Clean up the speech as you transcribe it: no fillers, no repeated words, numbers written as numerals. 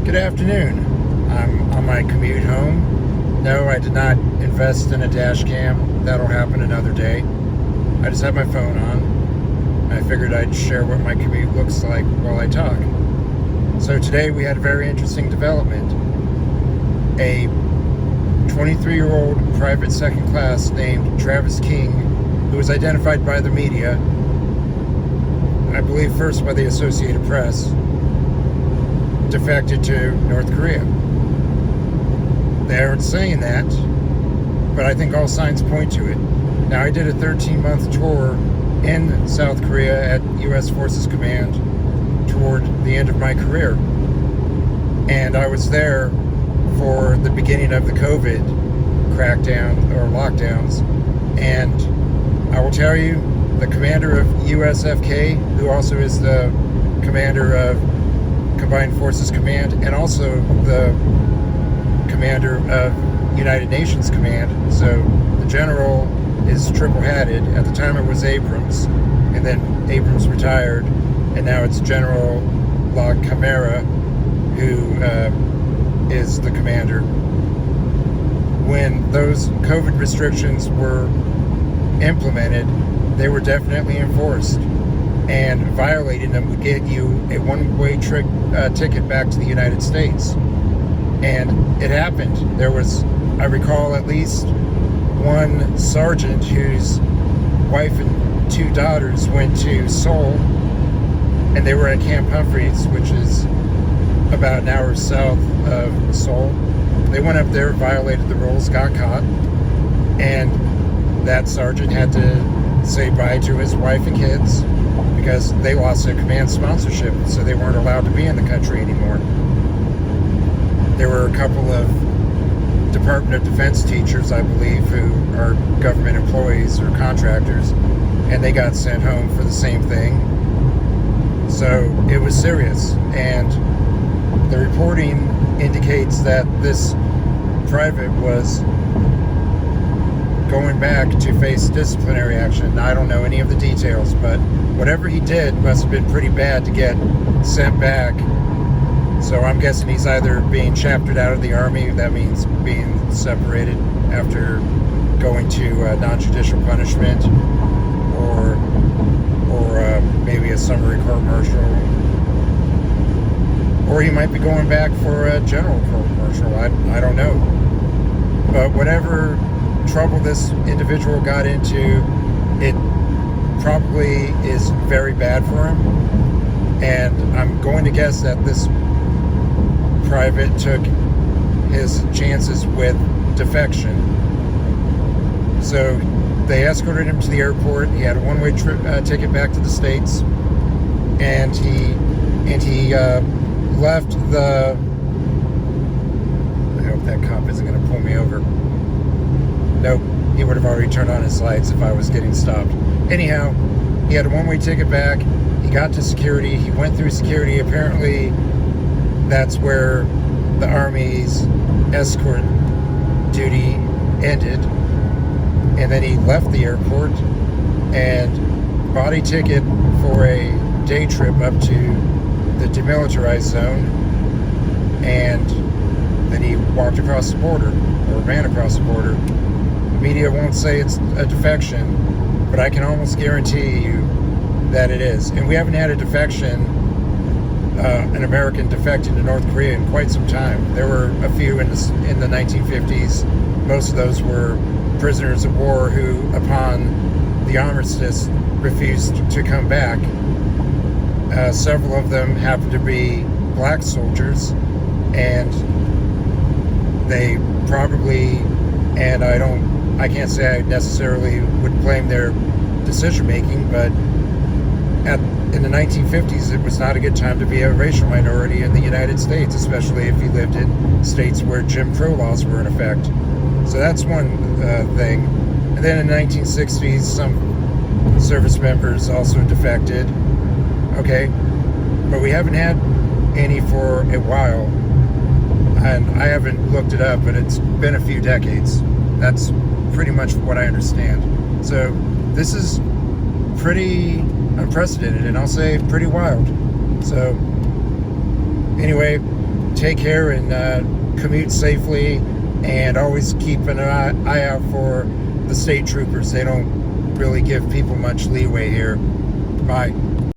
Good afternoon. I'm on my commute home. No, I did not invest in a dash cam. That'll happen another day. I just have my phone on. I figured I'd share what my commute looks like while I talk. So today we had a very interesting development. A 23-year-old private second class named Travis King, who was identified by the media, I believe first by the Associated Press, defected to North Korea. They aren't saying that, but I think all signs point to it. Now, I did a 13-month tour in South Korea at U.S. Forces Command toward the end of my career. And I was there for the beginning of the COVID crackdown or lockdowns. And I will tell you, the commander of USFK, who also is the commander of Combined Forces Command, and also the commander of United Nations Command. So the general is triple-hatted. At the time it was Abrams, and then Abrams retired, and now it's General La Camara, who is the commander. When those COVID restrictions were implemented, they were definitely enforced. And violating them would get you a one-way ticket back to the United States. And it happened. There was, I recall, at least one sergeant whose wife and two daughters went to Seoul, and they were at Camp Humphreys, which is about an hour south of Seoul. They went up there, violated the rules, got caught, and that sergeant had to say bye to his wife and kids, because they lost their command sponsorship, so they weren't allowed to be in the country anymore. There were a couple of Department of Defense teachers, I believe, who are government employees or contractors, and they got sent home for the same thing. So it was serious, and the reporting indicates that this private was going back to face disciplinary action. I don't know any of the details, but whatever he did must have been pretty bad to get sent back. So I'm guessing he's either being chaptered out of the Army, that means being separated after going to non-judicial punishment, or maybe a summary court-martial, or he might be going back for a general court-martial. I don't know. But whatever trouble this individual got into, it probably is very bad for him, and I'm going to guess that this private took his chances with defection. So they escorted him to the airport. He had a one-way ticket back to the States, and he left the, I hope that cop isn't going to pull me over. Nope, he would have already turned on his lights if I was getting stopped. Anyhow, he had a one-way ticket back. He got to security. He went through security. Apparently, that's where the Army's escort duty ended. And then he left the airport and bought a ticket for a day trip up to the demilitarized zone. And then he walked across the border, or ran across the border. The media won't say it's a defection, but I can almost guarantee you that it is. And we haven't had a defection, an American defecting to North Korea in quite some time. There were a few in the 1950s. Most of those were prisoners of war who, upon the armistice, refused to come back. Several of them happened to be black soldiers, and they probably, and I can't say I necessarily would blame their decision-making, but in the 1950s, it was not a good time to be a racial minority in the United States, especially if you lived in states where Jim Crow laws were in effect. So that's one thing. And then in the 1960s, some service members also defected. Okay, but we haven't had any for a while, and I haven't looked it up, but it's been a few decades. That's pretty much what I understand. So this is pretty unprecedented, and I'll say pretty wild. So anyway, take care and commute safely, and always keep an eye out for the state troopers. They don't really give people much leeway here. Bye.